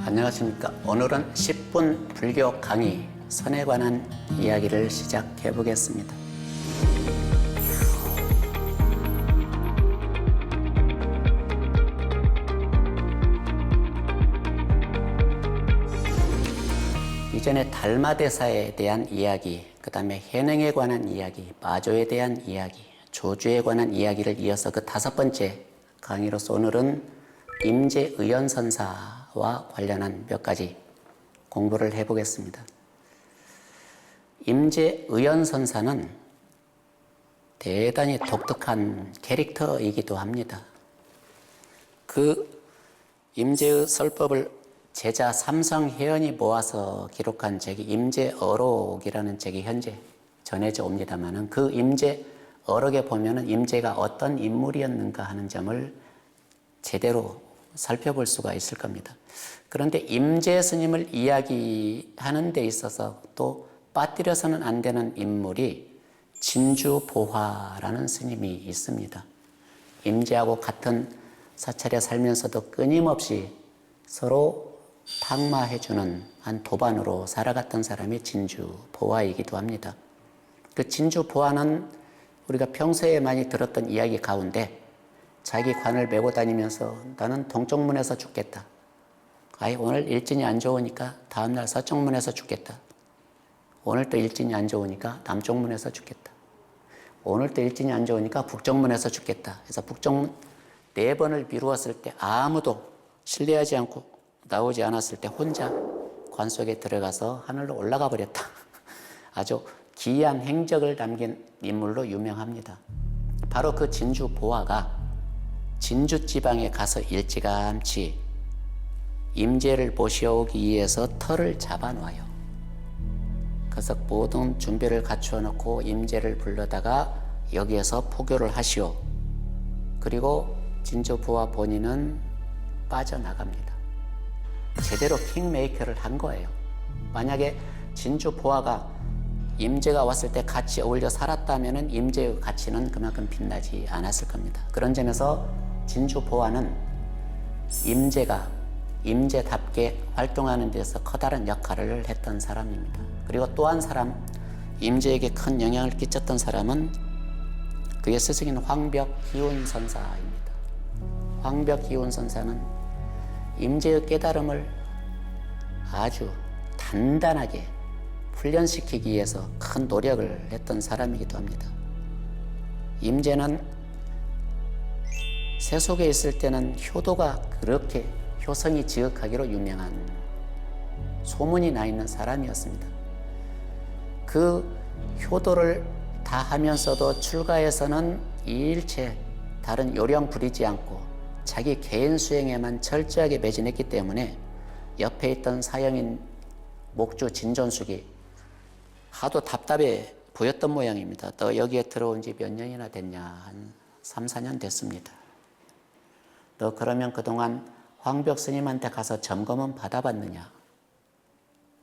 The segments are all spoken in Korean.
안녕하십니까. 오늘은 10분 불교 강의 선에 관한 이야기를 시작해 보겠습니다. 이전에 달마대사에 대한 이야기, 그 다음에 해능에 관한 이야기, 마조에 대한 이야기, 조주에 관한 이야기를 이어서 그 5번째 강의로서 오늘은 임재의연선사와 관련한 몇 가지 공부를 해보겠습니다. 임재의연선사는 대단히 독특한 캐릭터이기도 합니다. 그 임재의 설법을 제자 삼성혜연이 모아서 기록한 책이 임재어록이라는 책이 현재 전해져 옵니다만은 그 임재어록에 보면은 임재가 어떤 인물이었는가 하는 점을 제대로 살펴볼 수가 있을 겁니다. 그런데 임재 스님을 이야기하는 데 있어서 또 빠뜨려서는 안 되는 인물이 진주보화라는 스님이 있습니다. 임재하고 같은 사찰에 살면서도 끊임없이 서로 탁마해주는 한 도반으로 살아갔던 사람이 진주보화이기도 합니다. 그 진주보화는 우리가 평소에 많이 들었던 이야기 가운데 자기 관을 메고 다니면서 나는 동쪽문에서 죽겠다. 아이 오늘 일진이 안 좋으니까 다음날 서쪽문에서 죽겠다. 오늘 또 일진이 안 좋으니까 남쪽문에서 죽겠다. 오늘 또 일진이 안 좋으니까 북쪽문에서 죽겠다. 그래서 북쪽문 4번을 미루었을 때 아무도 신뢰하지 않고 나오지 않았을 때 혼자 관 속에 들어가서 하늘로 올라가 버렸다. 아주 기이한 행적을 남긴 인물로 유명합니다. 바로 그 진주보화가 진주지방에 가서 일찌감치 임재를 모셔오기 위해서 터를 잡아놔요. 그래서 모든 준비를 갖추어 놓고 임재를 불러다가 여기에서 포교를 하시오. 그리고 진주보화 본인은 빠져나갑니다. 제대로 킹메이커를 한 거예요. 만약에 진주보화가 임재가 왔을 때 같이 어울려 살았다면 임재의 가치는 그만큼 빛나지 않았을 겁니다. 그런 점에서 진주보화는 임재가 임재답게 활동하는 데서 커다란 역할을 했던 사람입니다. 그리고 또 한 사람, 임재에게 큰 영향을 끼쳤던 사람은 그의 스승인 황벽기운선사입니다. 황벽기운선사는 임재의 깨달음을 아주 단단하게 훈련시키기 위해서 큰 노력을 했던 사람이기도 합니다. 임재는 세속에 있을 때는 효도가 그렇게 효성이 지극하기로 유명한 소문이 나 있는 사람이었습니다. 그 효도를 다 하면서도 출가에서는 일체 다른 요령 부리지 않고 자기 개인 수행에만 철저하게 매진했기 때문에 옆에 있던 사형인 목주 진존숙이 하도 답답해 보였던 모양입니다. 너 여기에 들어온 지 몇 년이나 됐냐? 한 3, 4년 됐습니다. 너 그러면 그동안 황벽 스님한테 가서 점검은 받아봤느냐?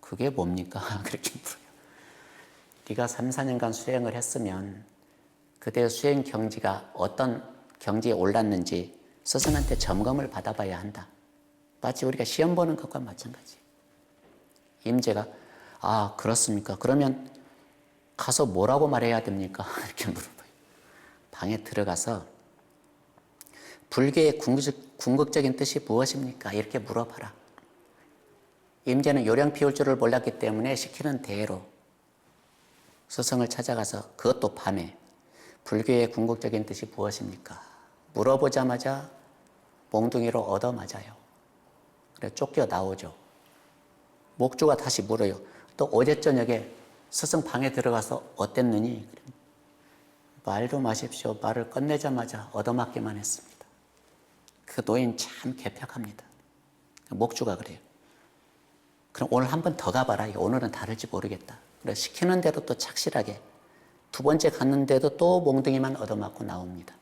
그게 뭡니까? 그렇게 물어요. 네가 3, 4년간 수행을 했으면 그대의 수행 경지가 어떤 경지에 올랐는지 스승한테 점검을 받아봐야 한다. 마치 우리가 시험 보는 것과 마찬가지. 임재가 아 그렇습니까? 그러면 가서 뭐라고 말해야 됩니까? 이렇게 물어봐요. 방에 들어가서 불교의 궁극적인 뜻이 무엇입니까? 이렇게 물어봐라. 임재는 요령 피울 줄을 몰랐기 때문에 시키는 대로 스승을 찾아가서 그것도 밤에 불교의 궁극적인 뜻이 무엇입니까? 물어보자마자 몽둥이로 얻어맞아요. 그래 쫓겨 나오죠. 목주가 다시 물어요. 또 어제 저녁에 스승 방에 들어가서 어땠느니? 말도 마십시오. 말을 끝내자마자 얻어맞기만 했습니다. 그 노인 참 개벽합니다. 목주가 그래요. 그럼 오늘 한 번 더 가봐라. 오늘은 다를지 모르겠다. 그래 시키는 대로 또 착실하게 2번째 갔는데도 또 몽둥이만 얻어맞고 나옵니다.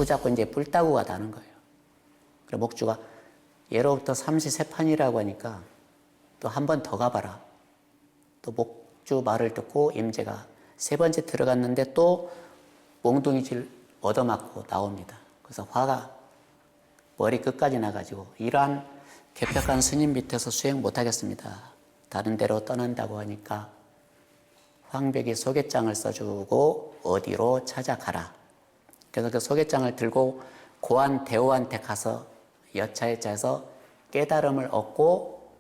자꾸 이제 뿔따구가 나는 거예요. 그래 목주가 예로부터 삼시세판이라고 하니까 또 한 번 더 가봐라. 또 목주 말을 듣고 임재가 3번째 들어갔는데 또 몽둥이질 얻어맞고 나옵니다. 그래서 화가 머리 끝까지 나가지고 이러한 개벽한 스님 밑에서 수행 못하겠습니다. 다른 데로 떠난다고 하니까 황벽이 소개장을 써주고 어디로 찾아가라. 그래서 그 소개장을 들고 고안 대오한테 가서 여차에 짜서 깨달음을 얻고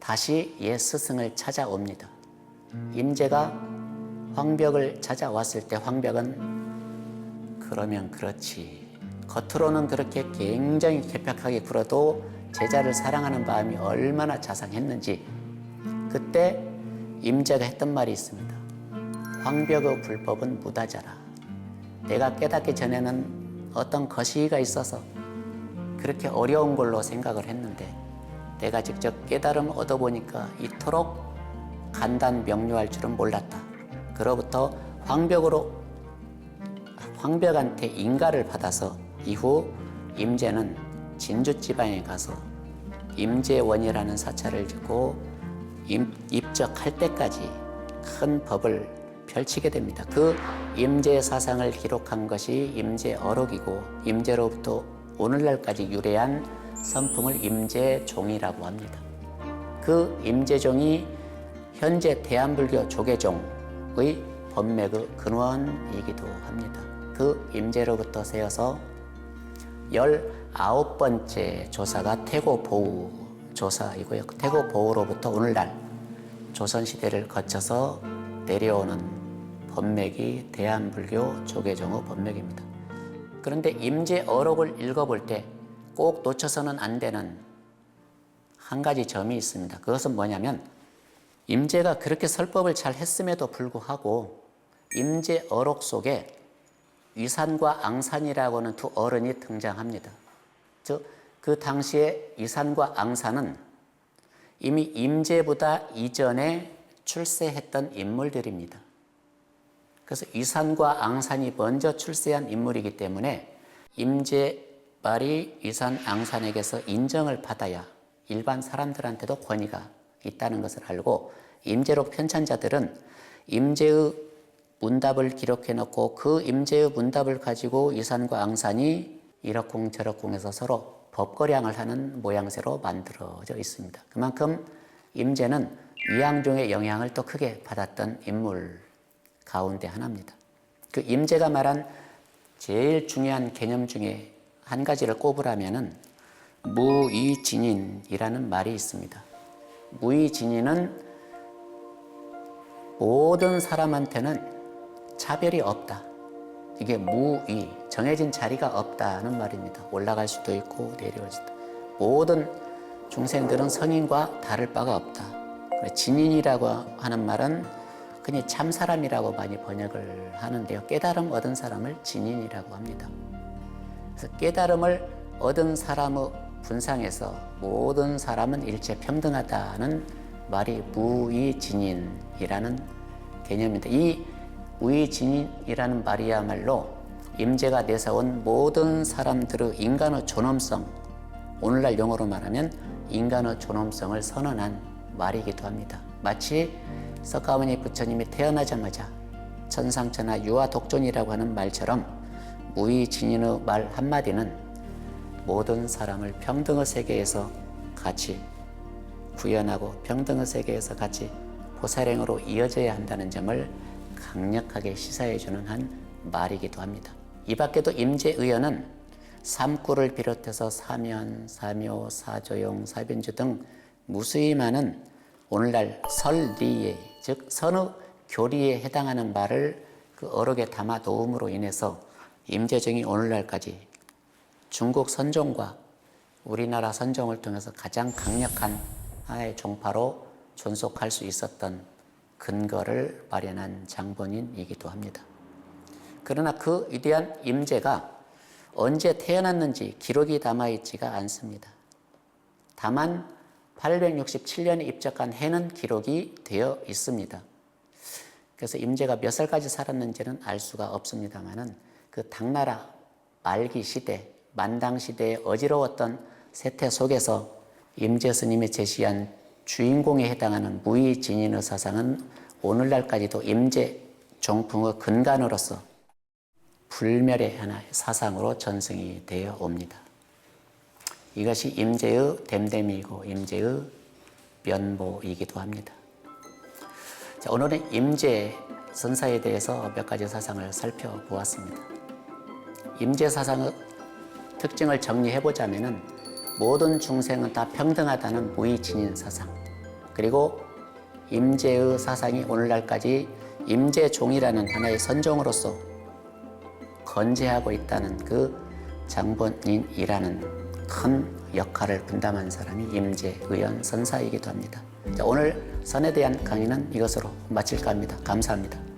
다시 옛 스승을 찾아옵니다. 임재가 황벽을 찾아왔을 때 황벽은 그러면 그렇지. 겉으로는 그렇게 굉장히 개벽하게 굴어도 제자를 사랑하는 마음이 얼마나 자상했는지 그때 임재가 했던 말이 있습니다. 황벽의 불법은 무다자라. 내가 깨닫기 전에는 어떤 거시기가 있어서 그렇게 어려운 걸로 생각을 했는데 내가 직접 깨달음을 얻어보니까 이토록 간단 명료할 줄은 몰랐다. 그로부터 황벽한테 인가를 받아서 이후 임재는 진주 지방에 가서 임재원이라는 사찰을 짓고 입적할 때까지 큰 법을 펼치게 됩니다. 그 임재 사상을 기록한 것이 임재어록이고 임재로부터 오늘날까지 유래한 선풍을 임재종이라고 합니다. 그 임재종이 현재 대한불교 조계종의 법맥의 근원이기도 합니다. 그 임재로부터 세어서 19번째 조사가 태고보우 조사이고요. 태고보우로부터 오늘날 조선시대를 거쳐서 내려오는 법맥이 대한불교 조계종의 법맥입니다. 그런데 임재어록을 읽어볼 때 꼭 놓쳐서는 안 되는 한 가지 점이 있습니다. 그것은 뭐냐면 임재가 그렇게 설법을 잘 했음에도 불구하고 임재어록 속에 위산과 앙산이라고 하는 두 어른이 등장합니다. 즉, 그 당시에 위산과 앙산은 이미 임재보다 이전에 출세했던 인물들입니다. 그래서 위산과 앙산이 먼저 출세한 인물이기 때문에 임재말이 위산, 앙산에게서 인정을 받아야 일반 사람들한테도 권위가 있다는 것을 알고 임재록 편찬자들은 임재의 문답을 기록해 놓고 그 임재의 문답을 가지고 위산과 앙산이 이러쿵저러쿵해서 서로 법거량을 하는 모양새로 만들어져 있습니다. 그만큼 임재는 위양종의 영향을 또 크게 받았던 인물 가운데 하나입니다. 그 임재가 말한 제일 중요한 개념 중에 한 가지를 꼽으라면은 무의진인이라는 말이 있습니다. 무의진인은 모든 사람한테는 차별이 없다. 이게 무의, 정해진 자리가 없다는 말입니다. 올라갈 수도 있고 내려올 수도 있고. 모든 중생들은 성인과 다를 바가 없다. 진인이라고 하는 말은 그냥 참 사람이라고 많이 번역을 하는데요. 깨달음 얻은 사람을 진인이라고 합니다. 그래서 깨달음을 얻은 사람의 분상에서 모든 사람은 일체 평등하다는 말이 무의진인이라는 개념입니다. 이 무의진인이라는 말이야말로 임재가 내세운 모든 사람들의 인간의 존엄성, 오늘날 용어로 말하면 인간의 존엄성을 선언한 말이기도 합니다. 마치 석가모니 부처님이 태어나자마자 천상천하 유아독존이라고 하는 말처럼 무의진인의 말 한마디는 모든 사람을 평등의 세계에서 같이 구현하고 평등의 세계에서 같이 보살행으로 이어져야 한다는 점을 강력하게 시사해주는 한 말이기도 합니다. 이 밖에도 임재의언은 삼구를 비롯해서 사면, 사묘, 사조용, 사변주 등 무수히 많은 오늘날 설리에, 즉 선의 교리에 해당하는 말을 그 어록에 담아 놓음으로 인해서 임재종이 오늘날까지 중국 선종과 우리나라 선종을 통해서 가장 강력한 하나의 종파로 존속할 수 있었던 근거를 마련한 장본인이기도 합니다. 그러나 그 위대한 임재가 언제 태어났는지 기록이 남아있지가 않습니다. 다만 867년에 입적한 해는 기록이 되어 있습니다. 그래서 임재가 몇 살까지 살았는지는 알 수가 없습니다만은 그 당나라 말기 시대, 만당 시대의 어지러웠던 세태 속에서 임재 스님이 제시한 주인공에 해당하는 무의진인의 사상은 오늘날까지도 임재 종풍의 근간으로서 불멸의 하나의 사상으로 전승이 되어 옵니다. 이것이 임재의 댐댐이고 임재의 면모이기도 합니다. 자, 오늘은 임재 선사에 대해서 몇 가지 사상을 살펴보았습니다. 임재 사상의 특징을 정리해보자면 모든 중생은 다 평등하다는 무의진인 사상, 그리고 임재의 사상이 오늘날까지 임재종이라는 하나의 선종으로서 건재하고 있다는 그 장본인이라는 큰 역할을 분담한 사람이 임재의연 선사이기도 합니다. 자, 오늘 선에 대한 강의는 이것으로 마칠까 합니다. 감사합니다.